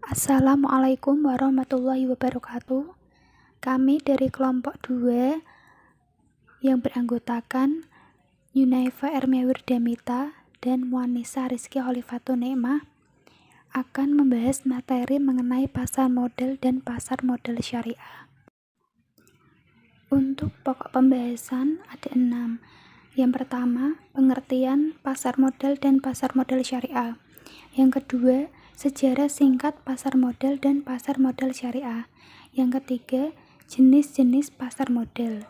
Assalamualaikum warahmatullahi wabarakatuh. Kami dari kelompok 2 yang beranggotakan Yunaifa Ermia Wirdamita dan Muannisa Rizky Khalifatun Nikmah akan membahas materi mengenai pasar modal dan pasar modal syariah. Untuk pokok pembahasan ada 6. Yang pertama, pengertian pasar modal dan pasar modal syariah. Yang kedua, sejarah singkat pasar modal dan pasar modal syariah. Yang ketiga, jenis-jenis pasar modal.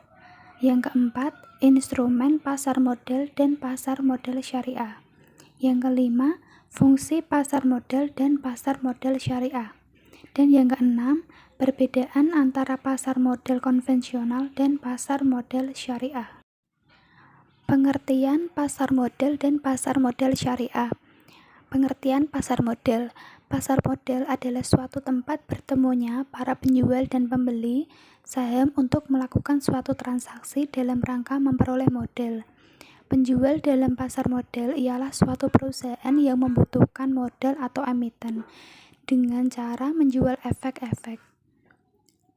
Yang keempat, instrumen pasar modal dan pasar modal syariah. Yang kelima, fungsi pasar modal dan pasar modal syariah. Dan yang keenam, perbedaan antara pasar modal konvensional dan pasar modal syariah. Pengertian pasar modal dan pasar modal syariah. Pengertian pasar modal. Pasar modal adalah suatu tempat bertemunya para penjual dan pembeli saham untuk melakukan suatu transaksi dalam rangka memperoleh modal. Penjual dalam pasar modal ialah suatu perusahaan yang membutuhkan modal atau emiten dengan cara menjual efek-efek.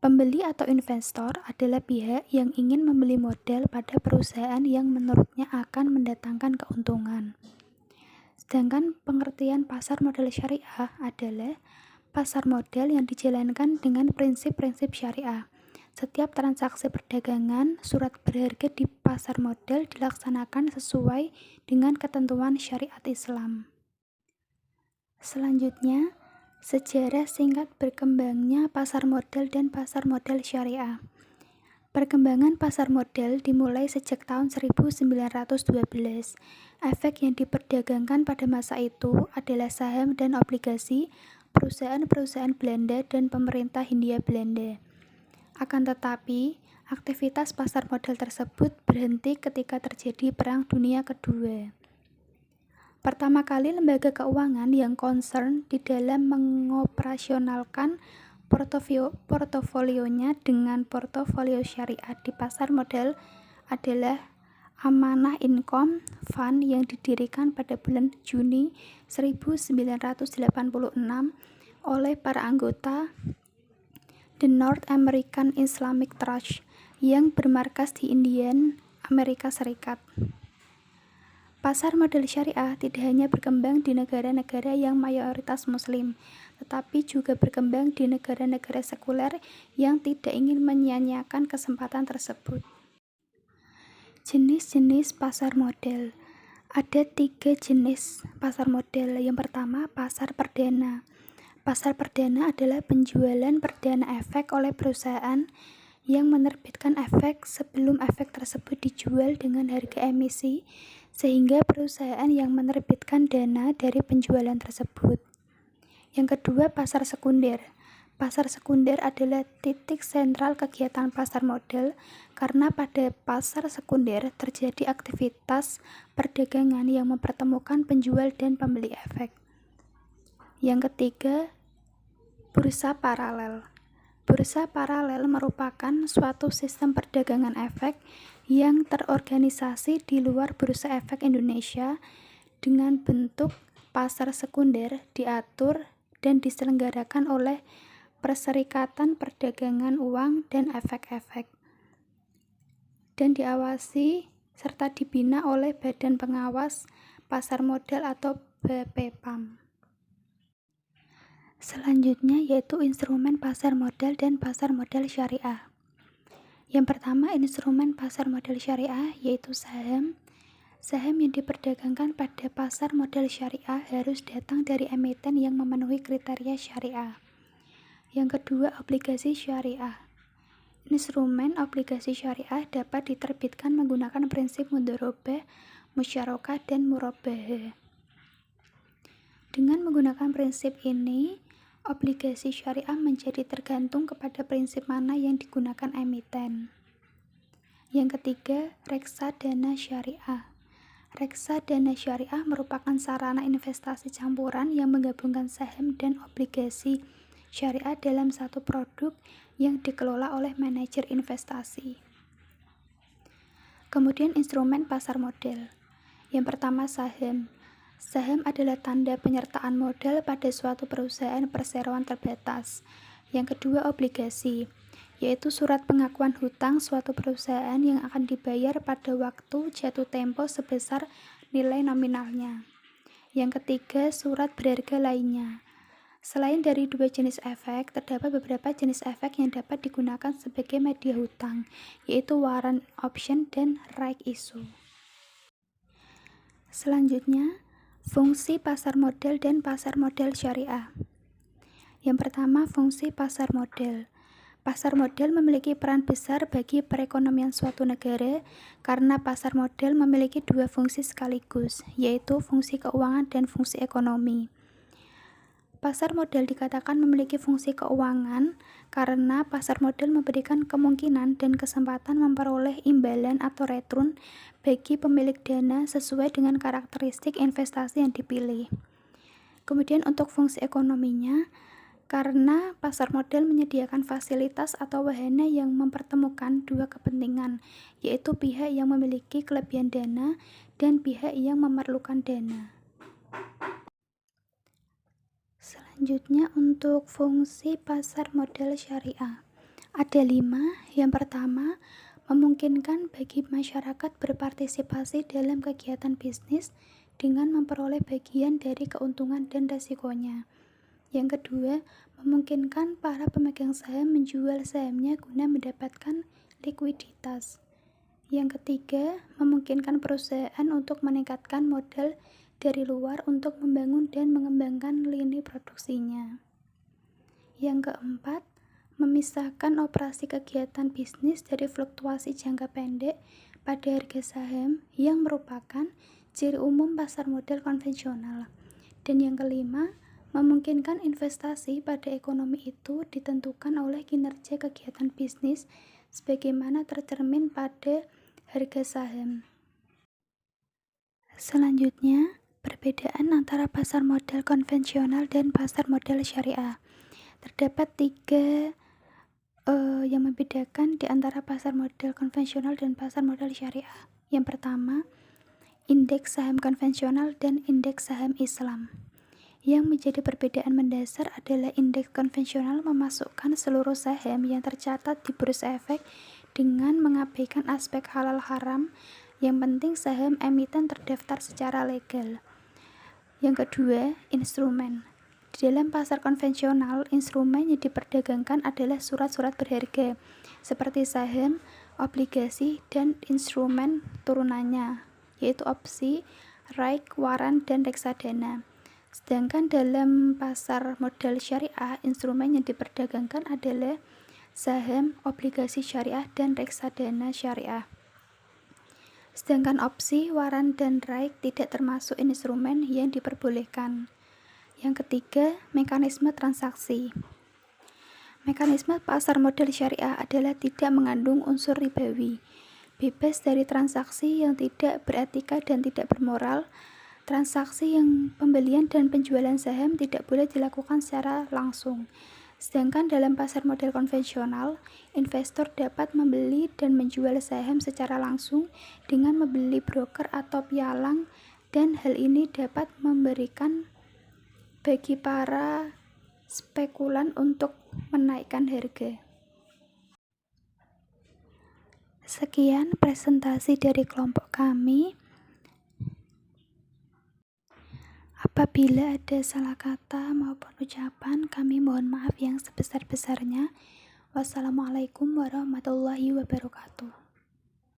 Pembeli atau investor adalah pihak yang ingin membeli modal pada perusahaan yang menurutnya akan mendatangkan keuntungan. Sedangkan pengertian pasar modal syariah adalah pasar modal yang dijalankan dengan prinsip-prinsip syariah. Setiap transaksi perdagangan surat berharga di pasar modal dilaksanakan sesuai dengan ketentuan syariat Islam. Selanjutnya, sejarah singkat berkembangnya pasar modal dan pasar modal syariah. Perkembangan pasar modal dimulai sejak tahun 1912. Efek yang diperdagangkan pada masa itu adalah saham dan obligasi perusahaan-perusahaan Belanda dan pemerintah Hindia Belanda. Akan tetapi, aktivitas pasar modal tersebut berhenti ketika terjadi Perang Dunia Kedua. Pertama kali lembaga keuangan yang concern di dalam mengoperasionalkan portofolionya dengan portofolio syariah di pasar modal adalah Amanah Income Fund yang didirikan pada bulan Juni 1986 oleh para anggota The North American Islamic Trust yang bermarkas di Indiana, Amerika Serikat. Pasar modal syariah tidak hanya berkembang di negara-negara yang mayoritas muslim, tetapi juga berkembang di negara-negara sekuler yang tidak ingin menyia-nyiakan kesempatan tersebut. Jenis-jenis pasar modal. Ada 3 jenis pasar modal. Yang pertama, pasar perdana. Pasar perdana adalah penjualan perdana efek oleh perusahaan yang menerbitkan efek sebelum efek tersebut dijual dengan harga emisi, sehingga perusahaan yang menerbitkan dana dari penjualan tersebut. Yang kedua, pasar sekunder. Pasar sekunder adalah titik sentral kegiatan pasar modal karena pada pasar sekunder terjadi aktivitas perdagangan yang mempertemukan penjual dan pembeli efek. Yang ketiga, bursa paralel. Bursa paralel merupakan suatu sistem perdagangan efek yang terorganisasi di luar Bursa Efek Indonesia dengan bentuk pasar sekunder diatur dan diselenggarakan oleh Perserikatan Perdagangan Uang dan Efek-efek dan diawasi serta dibina oleh Badan Pengawas Pasar Modal atau BPPAM. Selanjutnya yaitu instrumen pasar modal dan pasar modal syariah. Yang pertama, instrumen pasar modal syariah yaitu saham. Saham yang diperdagangkan pada pasar modal syariah harus datang dari emiten yang memenuhi kriteria syariah. Yang kedua, obligasi syariah. Instrumen obligasi syariah dapat diterbitkan menggunakan prinsip mudharabah, musyarakah, dan murabahah. Dengan menggunakan prinsip ini, obligasi syariah menjadi tergantung kepada prinsip mana yang digunakan emiten. Yang ketiga, reksadana syariah. Reksadana syariah merupakan sarana investasi campuran yang menggabungkan saham dan obligasi syariah dalam satu produk yang dikelola oleh manajer investasi. Kemudian instrumen pasar modal. Yang pertama, saham. Saham adalah tanda penyertaan modal pada suatu perusahaan perseroan terbatas. Yang kedua, obligasi, yaitu surat pengakuan hutang suatu perusahaan yang akan dibayar pada waktu jatuh tempo sebesar nilai nominalnya. Yang ketiga, surat berharga lainnya. Selain dari dua jenis efek, terdapat beberapa jenis efek yang dapat digunakan sebagai media hutang, yaitu warrant option dan right issue. Selanjutnya, fungsi pasar modal dan pasar modal syariah. Yang pertama, fungsi pasar modal. Pasar modal memiliki peran besar bagi perekonomian suatu negara karena pasar modal memiliki dua fungsi sekaligus, yaitu fungsi keuangan dan fungsi ekonomi. Pasar modal dikatakan memiliki fungsi keuangan karena pasar modal memberikan kemungkinan dan kesempatan memperoleh imbalan atau return bagi pemilik dana sesuai dengan karakteristik investasi yang dipilih. Kemudian untuk fungsi ekonominya, karena pasar modal menyediakan fasilitas atau wahana yang mempertemukan dua kepentingan, yaitu pihak yang memiliki kelebihan dana dan pihak yang memerlukan dana. Selanjutnya untuk fungsi pasar modal syariah. Ada 5. Yang pertama, memungkinkan bagi masyarakat berpartisipasi dalam kegiatan bisnis dengan memperoleh bagian dari keuntungan dan resikonya. Yang kedua, memungkinkan para pemegang saham menjual sahamnya guna mendapatkan likuiditas. Yang ketiga, memungkinkan perusahaan untuk meningkatkan modal dari luar untuk membangun dan mengembangkan lini produksinya. Yang keempat, memisahkan operasi kegiatan bisnis dari fluktuasi jangka pendek pada harga saham yang merupakan ciri umum pasar modal konvensional. Dan yang kelima, memungkinkan investasi pada ekonomi itu ditentukan oleh kinerja kegiatan bisnis sebagaimana tercermin pada harga saham. Selanjutnya, perbedaan antara pasar modal konvensional dan pasar modal syariah. Terdapat 3 yang membedakan di antara pasar modal konvensional dan pasar modal syariah. Yang pertama, indeks saham konvensional dan indeks saham Islam. Yang menjadi perbedaan mendasar adalah indeks konvensional memasukkan seluruh saham yang tercatat di bursa efek dengan mengabaikan aspek halal haram. Yang penting saham emiten terdaftar secara legal. Yang kedua, instrumen. Di dalam pasar konvensional, instrumen yang diperdagangkan adalah surat-surat berharga seperti saham, obligasi, dan instrumen turunannya, yaitu opsi, right, warrant, dan reksadana. Sedangkan dalam pasar modal syariah, instrumen yang diperdagangkan adalah saham, obligasi syariah, dan reksadana syariah. Sedangkan opsi, warrant, dan right tidak termasuk instrumen yang diperbolehkan. Yang ketiga, mekanisme transaksi. Mekanisme pasar modal syariah adalah tidak mengandung unsur ribawi, bebas dari transaksi yang tidak beretika dan tidak bermoral. Transaksi yang pembelian dan penjualan saham tidak boleh dilakukan secara langsung. Sedangkan dalam pasar modal konvensional, investor dapat membeli dan menjual saham secara langsung dengan membeli broker atau pialang, dan hal ini dapat memberikan bagi para spekulan untuk menaikkan harga. Sekian presentasi dari kelompok kami. Apabila ada salah kata maupun ucapan, kami mohon maaf yang sebesar-besarnya. Wassalamualaikum warahmatullahi wabarakatuh.